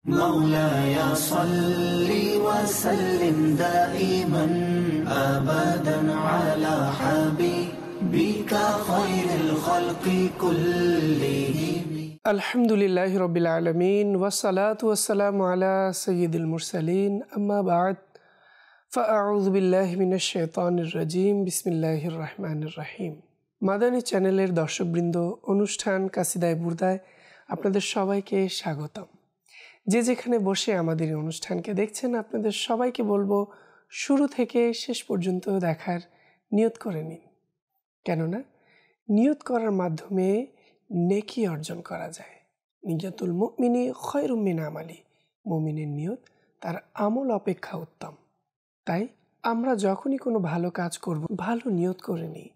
مولاي صل وسلم دائما أبدا على حبيبك خير الخلق كلهم. الحمد لله رب العالمين والصلاة والسلام على سيد المرسلين أما بعد فأعوذ بالله من الشيطان الرجيم بسم الله الرحمن الرحيم. মাদানী চ্যানেলের দর্শকবৃন্দ, অনুষ্ঠান কাসিদায়ে বুরদায় আপনাদের সবাইকে স্বাগতম। যে যেখানে বসে আমাদের এই অনুষ্ঠানকে দেখছেন, আপনাদের সবাইকে বলবো শুরু থেকে শেষ পর্যন্ত দেখার নিয়ত করে নিন। কেননা নিয়ত করার মাধ্যমে নেকি অর্জন করা যায়। নিয়াতুল মুমিনি খায়রুম মিন আমালি, মুমিনের নিয়ত তার আমল অপেক্ষা উত্তম। তাই আমরা যখনই কোনো ভালো কাজ করব, ভালো নিয়ত করে নিই,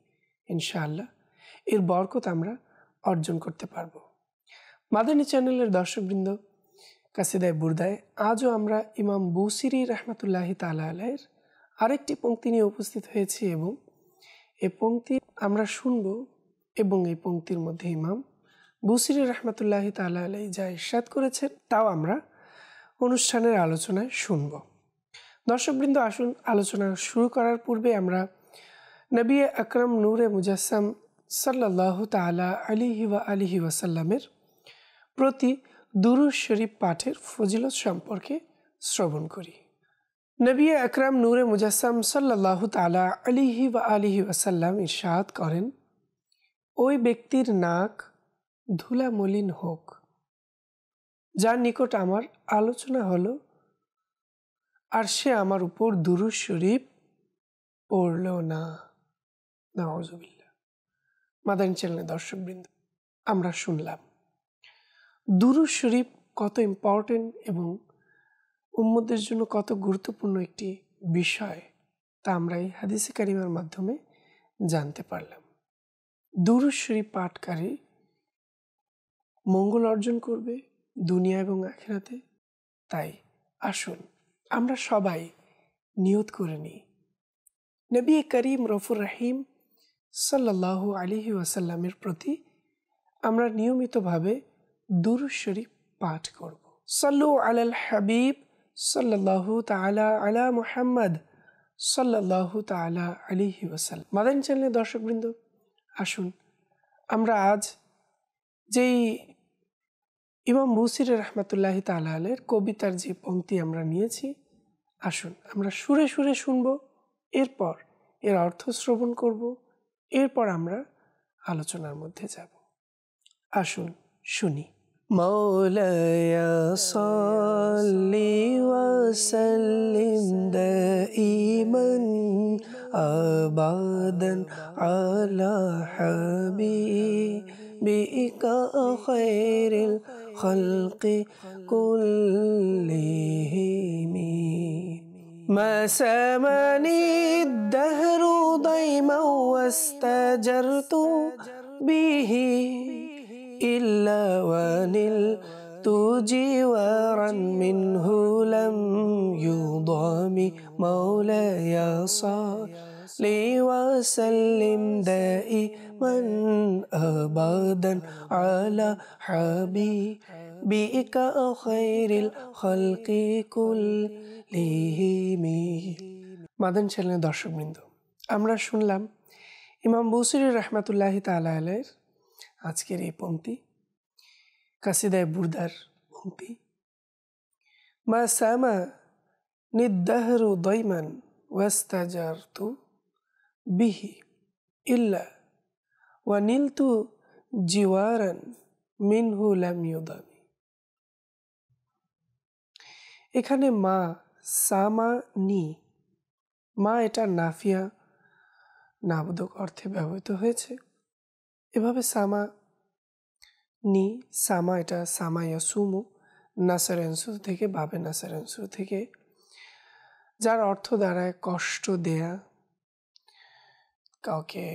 ইনশাআল্লাহ এর বরকত আমরা অর্জন করতে পারব। মাদানী চ্যানেলের দর্শকবৃন্দ, কাসিদায়ে বুরদায় আজও আমরা ইমাম বুসিরি রহমতুল্লাহি তাআলা আলাইহির আরেকটি পংক্তি নিয়ে উপস্থিত হয়েছি এবং এই পংক্তি আমরা শুনব এবং এই পংক্তির মধ্যে ইমাম বুসিরি রহমতুল্লাহি তাআলা আলাইহি যা ইরশাদ করেছেন তাও আমরা অনুষ্ঠানের আলোচনায় শুনব। দর্শকবৃন্দ, আসুন আলোচনা শুরু করার পূর্বে আমরা নবী আকরাম নূরে মুজাসসাম সাল্লাল্লাহু তাআলা আলাইহি ওয়াসাল্লামের প্রতি দুরূদ শরীফ পাঠের ফজিলত সম্পর্কে শ্রবণ করি। নবী আকরাম নূরে মুজাসসাম সাল্লাল্লাহু তাআলা আলাইহি ওয়াসাল্লাম ইরশাদ করেন, ওই ব্যক্তির নাক ধুলা মলিন হোক যার নিকট আমার আলোচনা হলো আর সে আমার উপর দুরূদ শরীফ পড়ল না। নাউযুবিল্লাহ। মাদানী চ্যানেলের দর্শকবৃন্দ, আমরা শুনলাম দুরূদ শরীফ কত ইম্পর্টেন্ট এবং উম্মতের জন্য কত গুরুত্বপূর্ণ একটি বিষয়, তা আমরা এই হাদিসে কারিমার মাধ্যমে জানতে পারলাম। দুরূদ শরীফ পাঠকারী মঙ্গল অর্জন করবে দুনিয়া এবং আখিরাতে। তাই আসুন আমরা সবাই নিয়ত করে নিই, নবী করিম রউফুর রহিম সাল্লাল্লাহু আলাইহি ওয়াসাল্লামের প্রতি আমরা নিয়মিতভাবে দুরূদ শরীফ পাঠ করব। সাল্লু আলাল হাবিব সাল্লাল্লাহু তাআলা আলা মুহাম্মদ সাল্লাল্লাহু তাআলা আলাইহি ওয়াসাল্লাম। মাদানী চ্যানেলের দর্শকবৃন্দ, আসুন আমরা আজ যেই ইমাম বুসিরি রহমতুল্লাহি তাআলা আলাইহির কবিতার যে পংক্তি আমরা নিয়েছি, আসুন আমরা সুরে সুরে শুনব, এরপর এর অর্থ শ্রবণ করব, এরপর আমরা আলোচনার মধ্যে যাব। আসুন শুনি। মাওলায়া সাল্লি ওয়া সাল্লিম দাইমান আবাদান আলা হাবিবিকা খায়রিল খালকি কুল্লিহিম। ما سامني الدهر ضيما واستجرت به إلا ونلت جوارا منه لم يضام. مولاي صل وسلم دائما أبدا على حبيبك خير الخلق كلهم. মাদানী চ্যানেলের দর্শকবৃন্দ, আমরা শুনলাম ইমাম বুসিরি রহমতুল্লাহি তাআলা আলাইহির আজকের এই পংক্তি, কাসিদায়ে বুরদার পংক্তি। মা সামা নিদ্দাহরু দাইমান ওয়াস্তাজারতু বিহি ইল্লা ওয়া নিলতু জিওয়ারান মিনহু লাম ইউদামি। এখানে মা সামা নি, মা এটা নাফিয়া নাবোধক অর্থে ব্যবহৃত হয়েছে। এভাবে সামা নি, সামা এটা সামা ইয়াসুমু নাসার আনসুর থেকে, বাবে নাসার আনসুর থেকে, যার অর্থ দাঁড়ায় কষ্ট দেয়া, কাউকে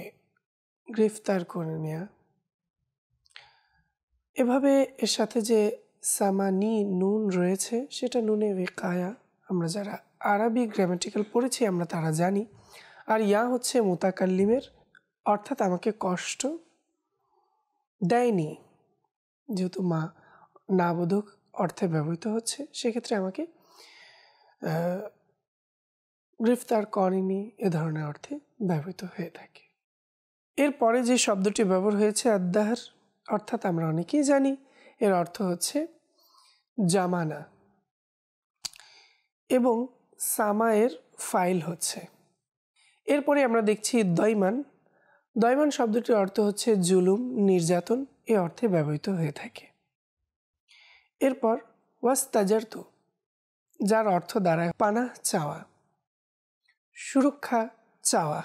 গ্রেফতার করে নেয়া। এভাবে এর সাথে যে সামানি নুন রয়েছে সেটা নুনে ওয়েকায়া, আমরা যারা আরবি গ্রামাটিক্যাল পড়েছি আমরা তারা জানি। আর ইয়া হচ্ছে মুতাকাল্লিমের, অর্থাৎ আমাকে কষ্ট দেয়নি, যেহেতু মা নাবোধক অর্থে ব্যবহৃত হচ্ছে, সেক্ষেত্রে আমাকে গ্রেফতার করেনি এ ধরনের অর্থে ব্যবহৃত হয়ে থাকে। এরপরে যে শব্দটি ব্যবহার হয়েছে আদ-দাহর, অর্থাৎ আমরা অনেকেই জানি এর অর্থ হচ্ছে জামানা, এবং সামায়ের ফাইল হচ্ছে। এরপরে আমরা দেখছি দয়মান। দয়মান শব্দটির অর্থ হচ্ছে জুলুম, নির্যাতন এ অর্থে ব্যবহৃত হয়ে থাকে। এরপর ওয়াস্তাজারতু, যার অর্থ দাঁড়ায় পানাহ চাওয়া, সুরক্ষা চাওয়া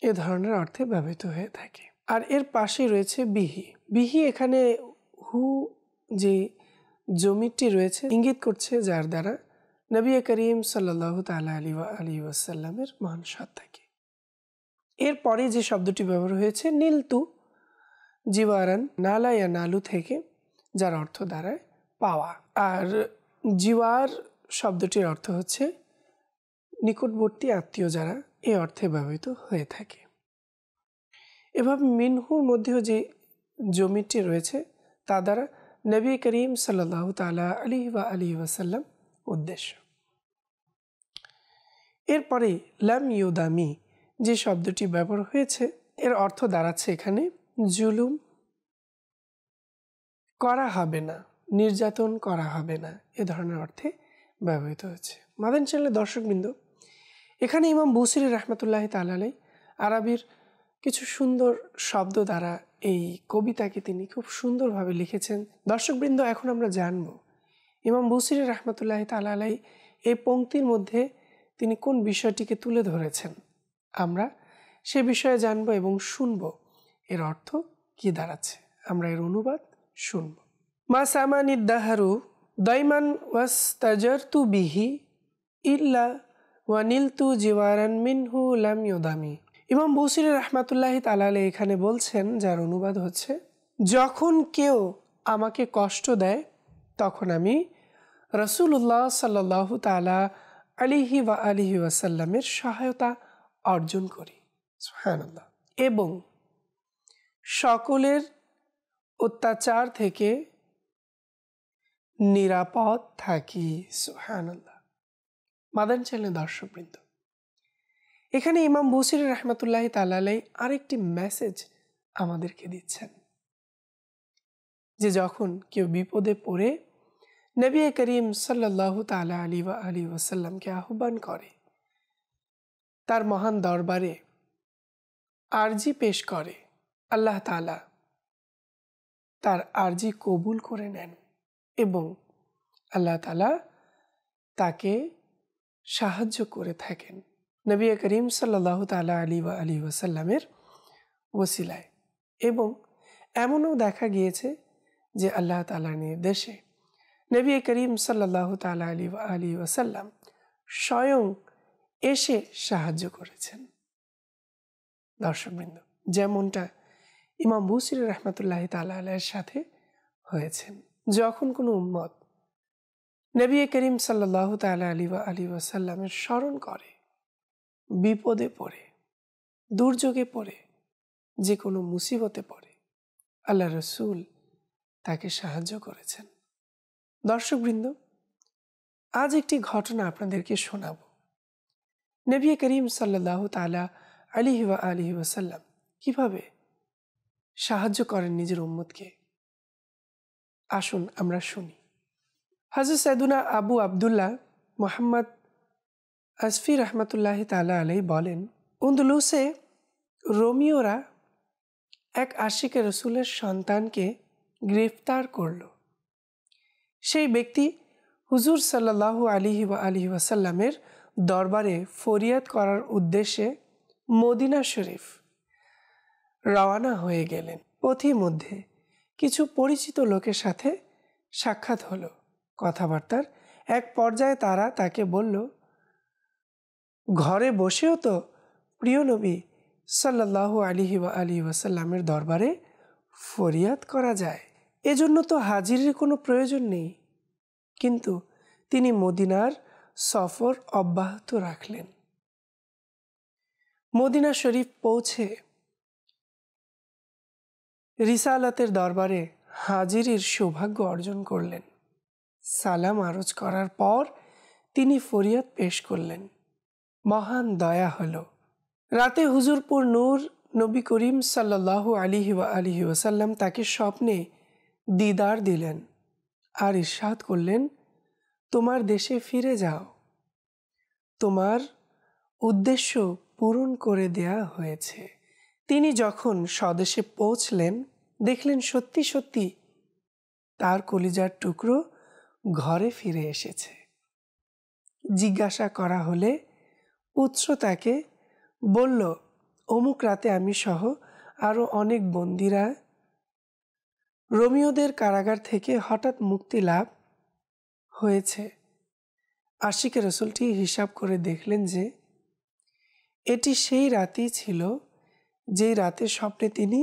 এ ধরনের অর্থে ব্যবহৃত হয়ে থাকে। আর এর পাশে রয়েছে বিহি। বিহি এখানে হু যে জমিটি রয়েছে ইঙ্গিত করছে যার দ্বারা নবী করিম সাল্লাল্লাহু তাআলা আলাইহি ওয়াসাল্লামের মহান স্বাদ থাকে। এরপরে যে শব্দটি ব্যবহার হয়েছে নীলতু, জিওয়ারান, নালা ইয়া নালু থেকে, যার অর্থ দাঁড়ায় পাওয়া। আর জিওয়ার শব্দটির অর্থ হচ্ছে নিকটবর্তী আত্মীয় যারা, এ অর্থে ব্যবহৃত হয়ে থাকে। এভাবে মিনহুর মধ্যেও যে জমিটি রয়েছে তা দ্বারা নবী করিম সাল্লাল্লাহু তাআলা আলাইহি ওয়াসাল্লাম উদ্দেশ্য। এরপরে লাম ইউদামি যে শব্দটি ব্যবহার হয়েছে এর অর্থ দাঁড়াচ্ছে এখানে জুলুম করা হবে না, নির্যাতন করা হবে না এ ধরনের অর্থে ব্যবহৃত হয়েছে। মাদানী চ্যানেলের দর্শকবৃন্দ, এখানে ইমাম বুসিরি রাহমাতুল্লাহি তাআলা আলাইহি আরবির কিছু সুন্দর শব্দ দ্বারা এই কবিতাকে তিনি খুব সুন্দরভাবে লিখেছেন। দর্শকবৃন্দ, এখন আমরা জানব ইমাম বুসিরি রাহমাতুল্লাহি তাআলা আলাইহি এই পংক্তির মধ্যে তিনি কোন বিষয়টিকে তুলে ধরেছেন। আমরা সে বিষয়ে জানব এবং শুনব এর অর্থ কি দাঁড়াচ্ছে। আমরা এর অনুবাদ শুনব। মা সামানি দাহারু দাইমান ওয়াস্তাজারতু বিহি ইল্লা ওয়ানিলতু জিওয়ারান মিনহু লাম ইউদামি। ইমাম বুসিরি রাহমাতুল্লাহি তাআলা আলাইহি এখানে বলছেন, যার অনুবাদ হচ্ছে, যখন কেউ আমাকে কষ্ট দেয় তখন আমি রাসূলুল্লাহ সাল্লাল্লাহু তাআলা আলাইহি ওয়াসাল্লামের সহায়তা অর্জন করি, সুবহানাল্লাহ, এবং সকলের অত্যাচার থেকে নিরাপদ থাকি, সুবহানাল্লাহ। মাদানী চ্যানেলের দর্শকবৃন্দ, এখানে ইমাম বুসিরি রাহমাতুল্লাহি তাআলা আলাইহি আরেকটি মেসেজ আমাদেরকে দিচ্ছেন যে যখন কেউ বিপদে পড়ে নবী করিম সাল্লাল্লাহু তাআলা আলাইহি ওয়াসাল্লামকে আহ্বান করে, তার মহান দরবারে আরজি পেশ করে, আল্লাহ তাআলা তার আরজি কবুল করে নেন এবং আল্লাহ তাআলা তাকে সাহায্য করে থাকেন নবী করিম সাল্লাল্লাহু তাআলা আলাইহি ওয়াসাল্লামের ওসিলায়। এবং এমনও দেখা গিয়েছে যে আল্লাহ তাআলার নির্দেশে নবী করিম সাল্লাল্লাহু তাআলা আলাইহি ওয়াসাল্লাম স্বয়ং এসে সাহায্য করেছেন। দর্শকবৃন্দ, যেমনটা ইমাম বুসিরি রাহমাতুল্লাহি তাআলা আলাইহির সাথে হয়েছেন, যখন কোনো উম্মত নবী করিম সাল্লাল্লাহু তাআলা আলাইহি ওয়াসাল্লামের স্মরণ করে, বিপদে পড়ে, দুর্যোগে পড়ে, যে কোনো মুসিবতে পড়ে, আল্লাহ রসুল তাকে সাহায্য করেছেন। দর্শকবৃন্দ, আজ একটি ঘটনা আপনাদেরকে শোনাব। নবী করিম সাল্লাল্লাহু তাআলা আলাইহি ওয়াসাল্লাম কিভাবে সাহায্য করেন নিজের উম্মতকে। আসুন আমরা শুনি। হযরত সাইয়্যিদুনা আবু আব্দুল্লাহ মুহাম্মদ আসফি রাহমাতুল্লাহি তাআলা আলাইহি বলেন, আন্দালুসে রোমিওরা এক আশিকে রসুলের সন্তানকে গ্রেফতার করল। সেই ব্যক্তি হুজুর সাল্লাল্লাহু আলাইহি ওয়াসাল্লামের দরবারে ফরিয়াদ করার উদ্দেশ্যে মদিনা শরীফ রওনা হয়ে গেলেন। পথিমধ্যে কিছু পরিচিত লোকের সাথে সাক্ষাৎ হলো। কথাবার্তার এক পর্যায়ে তারা তাকে বলল, ঘরে বসেও তো প্রিয় নবী সাল্লাল্লাহু আলাইহি ওয়াসাল্লামের দরবারে ফরিয়াদ করা যায়, এজন্য তো হাজিরের কোনো প্রয়োজন নেই। কিন্তু তিনি মদিনার সফর অব্যাহত রাখলেন। মদিনা শরীফ পৌঁছে রিসালাতের দরবারে হাজিরির সৌভাগ্য অর্জন করলেন। সালাম আরজ করার পর তিনি ফরিয়াদ পেশ করলেন। মহান দয়া হলো। রাতে হুজুরপুর নূর নবী করিম সাল্লাল্লাহু আলাইহি ওয়াসাল্লাম তাকে স্বপ্নে দিদার দিলেন আর ইরশাদ করলেন, তোমার দেশে ফিরে যাও, তোমার উদ্দেশ্য পূরণ করে দেয়া হয়েছে। তিনি যখন স্বদেশে পৌঁছলেন দেখলেন সত্যি সত্যি তার কলিজার টুকরো ঘরে ফিরে এসেছে। জিজ্ঞাসা করা হলে পুত্র তাকে বলল, অমুক রাতে আমি সহ আরও অনেক বন্দীরা রোমিওদের কারাগার থেকে হঠাৎ মুক্তি লাভ হয়েছে। আশিকে রসুলটি হিসাব করে দেখলেন যে এটি সেই রাতই ছিল যেই রাতে স্বপ্নে তিনি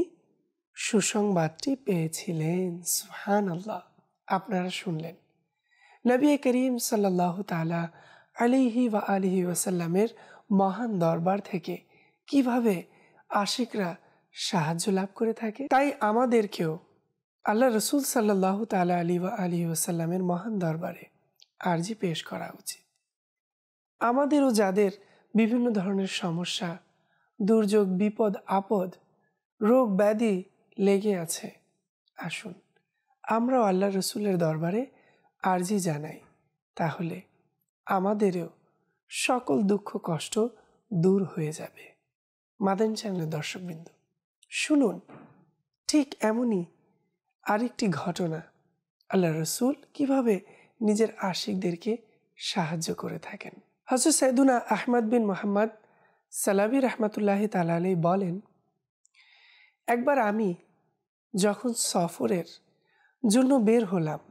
সুসংবাদটি পেয়েছিলেন। সুবহানাল্লাহ। আপনারা শুনলেন নবী করিম সাল্লাল্লাহু তাআলা আলাইহি ওয়াসাল্লামের মহান দরবার থেকে কিভাবে আশিকরা সাহায্য লাভ করে থাকে। তাই আমাদেরকেও আল্লাহ রসুল সাল্লাল্লাহু তাআলা আলাইহি ওয়াসাল্লামের মহান দরবারে আরজি পেশ করা উচিত। আমাদেরও যাদের বিভিন্ন ধরনের সমস্যা, দুর্যোগ, বিপদ আপদ, রোগ ব্যাধি লেগে আছে, আসুন আমরাও আল্লাহ রসুলের দরবারে আরজি জানাই, তাহলে আমাদেরও সকল দুঃখ কষ্ট দূর হয়ে যাবে। মাদানী চ্যানেলের দর্শকবৃন্দ, শুনুন ঠিক এমনই আরেকটি ঘটনা, আল্লাহ রসুল কিভাবে নিজের আশিকদেরকে সাহায্য করে থাকেন। হযরত সাইয়্যিদুনা আহমদ বিন মুহাম্মদ সালাবি রহমতুল্লাহি তাআলা আলাইহি বলেন, একবার আমি যখন সফরের জন্য বের হলাম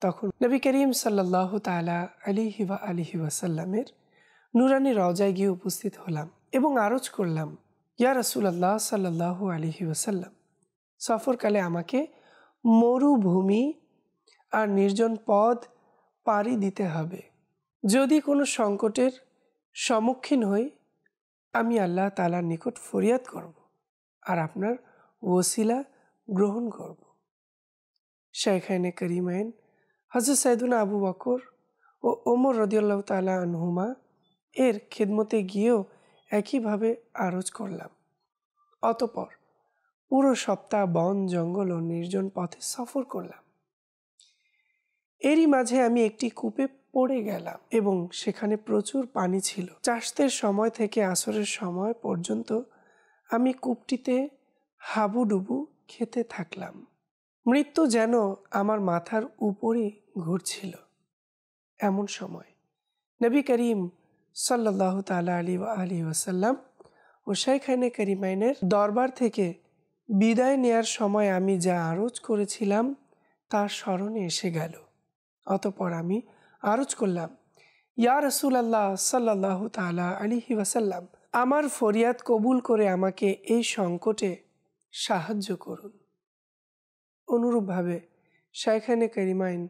তখন নবী করিম সাল্লাল্লাহু তাআলা আলাইহি ওয়াসাল্লামের নুরানি রওজায় গিয়ে উপস্থিত হলাম এবং আরজ করলাম, ইয়া রাসূলুল্লাহ সাল্লাল্লাহু আলাইহি ওয়াসাল্লাম, সফরকালে আমাকে মরুভূমি আর নির্জন পথ পাড়ি দিতে হবে। যদি কোনো সংকটের সম্মুখীন হই আমি আল্লাহ তাআলার নিকট ফরিয়াদ করব আর আপনার ওসিলা গ্রহণ করব। শাইখাইনে করিমাইন হযরত সাইয়্যিদুনা আবু বকর ও ওমর রাদিয়াল্লাহু তাআলা আনহুমা এর খিদমতে গিয়েও একইভাবে আরজ করলাম। অতঃপর পুরো সপ্তাহ বন জঙ্গল ও নির্জন পথে সফর করলাম। এরই মাঝে আমি একটি কূপে পড়ে গেলাম এবং সেখানে প্রচুর পানি ছিল। চাষের সময় থেকে আসরের সময় পর্যন্ত আমি কূপটিতে হাবুডুবু খেতে থাকলাম। মৃত্যু যেন আমার মাথার উপরে ঘুরছিল। এমন সময় নবী করিম সাল্লাল্লাহু তাআলা আলাইহি ওয়াসাল্লাম ও শাইখাইনে করিমাইনের দরবার থেকে বিদায় নেয়ার সময় আমি যা আরজ করেছিলাম তার স্মরণে এসে গেল। অতঃপর আমি আরজ করলাম, ইয়া রাসূলুল্লাহ সাল্লাল্লাহু তাআলা আলাইহি ওয়াসাল্লাম, আমার ফরিয়াদ কবুল করে আমাকে এই সংকটে সাহায্য করুন। অনুরূপভাবে শাইখাইনে করিমাইন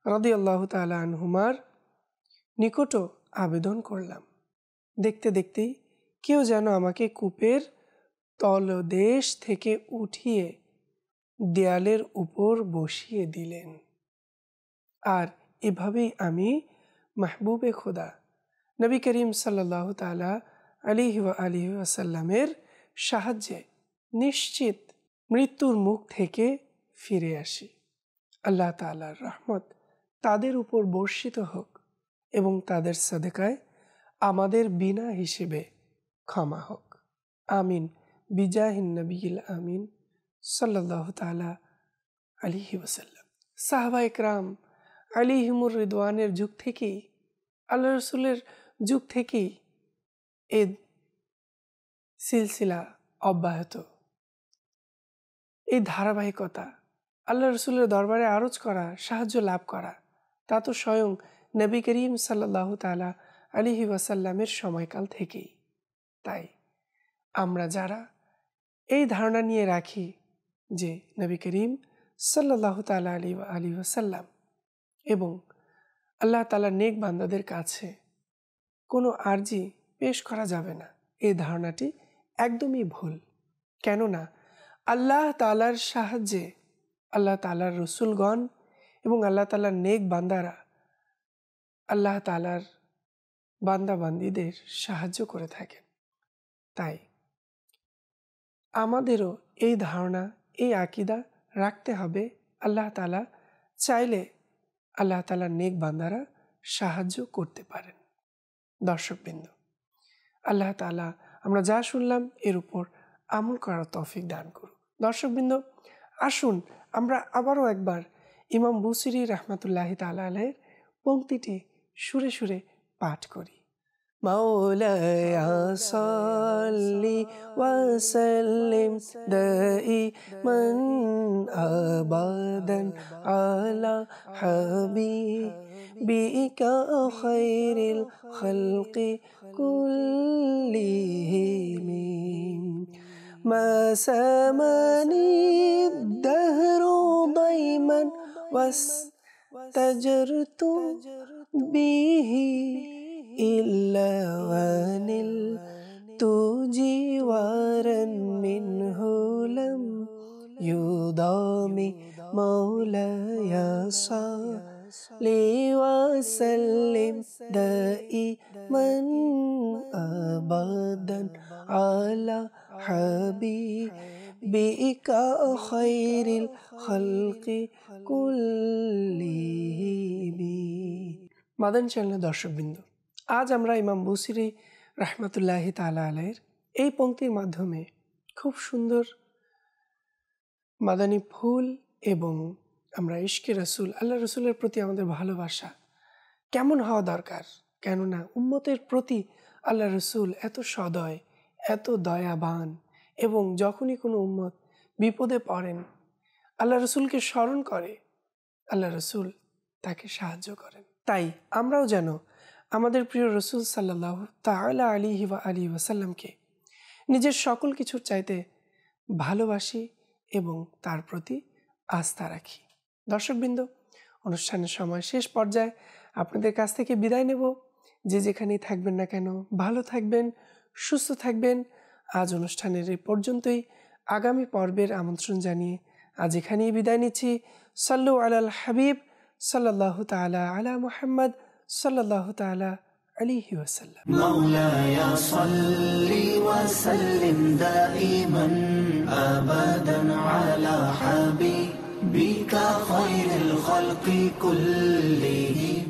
রাদিয়াল্লাহু তাআলা আনহুমার নিকটও আবেদন করলাম। দেখতে দেখতেই কেউ যেন আমাকে কূপের তলদেশ থেকে উঠিয়ে দেয়ালের উপর বসিয়ে দিলেন। আর এভাবেই আমি মাহবুবে খোদা নবী করিম সাল্লাল্লাহু তাআলা আলাইহি ওয়াসাল্লামের সাহায্যে নিশ্চিত মৃত্যুর মুখ থেকে ফিরে আসি। আল্লাহ তাআলার রহমত তাদের উপর বর্ষিত হোক এবং তাদের সাদকায় আমাদের বিনা হিসেবে ক্ষমা হোক। আমিন বিজাহিন নবিয়িল আমিন সাল্লাল্লাহু তাআলা আলাইহি ওয়াসাল্লাম। সাহাবায়ে কেরাম আলাইহিমুর রিদওয়ানের যুগ থেকেই, আল্লাহ রসুলের যুগ থেকেই এই সিলসিলা অব্যাহত। এই ধারাবাহিকতা আল্লাহ রসুলের দরবারে আরজ করা, সাহায্য লাভ করা, তা তো স্বয়ং নবী করিম সাল্লাল্লাহু তাআলা আলাইহি ওয়াসাল্লামের সময়কাল থেকেই। তাই আমরা যারা এই ধারণা নিয়ে রাখি যে নবী করিম সাল্লাল্লাহু তাআলা আলাইহি ওয়াসাল্লাম এবং আল্লাহ তাআলার নেক বান্দাদের কাছে কোনো আরজি পেশ করা যাবে না, এই ধারণাটি একদমই ভুল। কেননা আল্লাহ তাআলার সাহায্যে আল্লাহ তাআলার রসুলগণ এবং আল্লাহ তাআলার নেক বান্দারা আল্লাহ তাআলার বান্দা বান্দীদের সাহায্য করে থাকেন। তাই আমাদেরও এই ধারণা, এই আকীদা রাখতে হবে, আল্লাহ তাআলা চাইলে আল্লাহ তাআলার নেক বান্দারা সাহায্য করতে পারেন। দর্শকবৃন্দ, আল্লাহ তাআলা আমরা যা শুনলাম এর উপর আমল করার তৌফিক দান করুন। দর্শকবৃন্দ, আসুন আমরা আবারও একবার ইমাম বুসিরি রাহমাতুল্লাহি তাআলা আলাইহির পংক্তিটি সুরে সুরে পাঠ করি। মাওলায়া সাল্লি ওয়া সাল্লিম দাইমান আবাদান আলা হাবিবিকা খায়রিল খালকি কুল্লিহিম মা সামানি দাহরু দাইমান ওয়াস্তাজরতু বিহি إلا ونلت جوارا منه لم يضام مولاي صل وسلم دائما أبدا على حبيبك خير الخلق كلهم। মাদানী চ্যানেলের দর্শকবৃন্দ, আজ আমরা ইমাম বুসিরি রাহমাতুল্লাহি তাআলা আলাইহির এই পংক্তির মাধ্যমে খুব সুন্দর মাদানী ফুল এবং আমরা ইশকে রাসূল, আল্লাহ রসুলের প্রতি আমাদের ভালোবাসা কেমন হওয়া দরকার, কেননা উম্মতের প্রতি আল্লাহ রসুল এত সদয়, এত দয়াবান এবং যখনই কোনো উম্মত বিপদে পড়েন আল্লাহ রসুলকে স্মরণ করে, আল্লাহ রসুল তাকে সাহায্য করেন। তাই আমরাও যেন আমাদের প্রিয় রসুল সাল্লাল্লাহু তাআলা আলাইহি ওয়া আলিহি ওয়াসাল্লামকে নিজের সকল কিছুর চাইতে ভালোবাসি এবং তার প্রতি আস্থা রাখি। দর্শকবৃন্দ, অনুষ্ঠানের সময় শেষ পর্যায়ে আপনাদের কাছ থেকে বিদায় নেব। যে যেখানেই থাকবেন না কেন ভালো থাকবেন, সুস্থ থাকবেন। আজ অনুষ্ঠানের এই পর্যন্তই। আগামী পর্বের আমন্ত্রণ জানিয়ে আজ এখানেই বিদায় নিচ্ছি। সাল্লু আলাল হাবিব সাল্লাল্লাহু তাআলা আলা মুহাম্মদ সাল্লাল্লাহু তাআলা আলাইহি ওয়াসাল্লাম। মাওলায়া সাল্লি ওয়া সাল্লিম দাইমান আবাদান আলা হাবিবিকা খায়রিল খালকি কুল্লিহিম।